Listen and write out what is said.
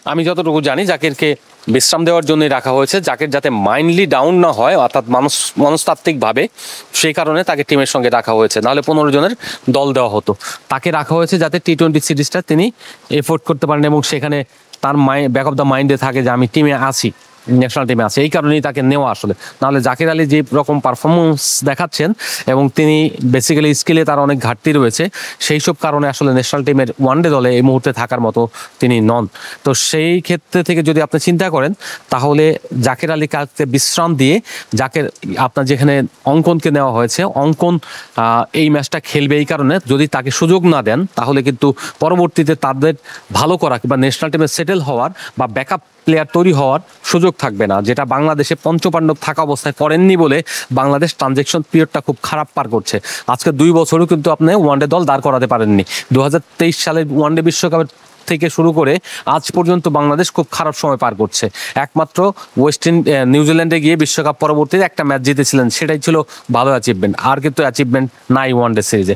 আমি যতটুকু জানি জাকিরকে বিশ্রাম দেওয়ার জন্যই রাখা হয়েছে, জাকির যাতে মাইন্ডলি ডাউন না হয়, অর্থাৎ মনস্তাত্ত্বিকভাবে, সেই কারণে তাকে টিমের সঙ্গে রাখা হয়েছে। নাহলে 15 জনের দল দেওয়া হতো। তাকে রাখা হয়েছে যাতে টি-20 সিরিজটা তিনি এফোর্ড করতে পারেন এবং সেখানে তার ব্যাক অফ দ্য মাইন্ডে থাকে যে আমি টিমে আছি, ন্যাশনাল টিমে আছে। এই কারণেই তাকে নেওয়া আসলে। নাহলে জাকির আলী যে রকম পারফরমেন্স দেখাচ্ছেন এবং তিনি বেসিক্যালি স্কিলে তার অনেক ঘাটতি রয়েছে, সেই সব কারণে আসলে ন্যাশনাল টিমের ওয়ানডে দলে এই মুহূর্তে থাকার মতো তিনি নন। তো সেই ক্ষেত্রে থেকে যদি আপনি চিন্তা করেন তাহলে জাকির আলী কালকে বিশ্রাম দিয়ে আপনার যেখানে অঙ্কনকে নেওয়া হয়েছে, অঙ্কন এই ম্যাচটা খেলবে। এই কারণে যদি তাকে সুযোগ না দেন তাহলে কিন্তু পরবর্তীতে তাদের ভালো করা কিংবা ন্যাশনাল টিমে সেটেল হওয়ার বা ব্যাকআপ প্লেয়ার তৈরি হওয়ার সুযোগ থাকবে না, যেটা বাংলাদেশে পঞ্চপাণ্ডব থাকা অবস্থায় করেননি বলে বাংলাদেশ ট্রানজেকশন পিরিয়ডটা খুব খারাপ পার করছে। আজকে 2 বছরও কিন্তু আপনি ওয়ানডে দল দাঁড় করাতে পারেননি। 2023 সালের ওয়ানডে বিশ্বকাপের থেকে শুরু করে আজ পর্যন্ত বাংলাদেশ খুব খারাপ সময় পার করছে। একমাত্র নিউজিল্যান্ডে গিয়ে বিশ্বকাপ পরবর্তীতে একটা ম্যাচ জিতেছিলেন, সেটাই ছিল ভালো অ্যাচিভমেন্ট। আর কিন্তু অ্যাচিভমেন্ট নাই ওয়ানডে সিরিজে।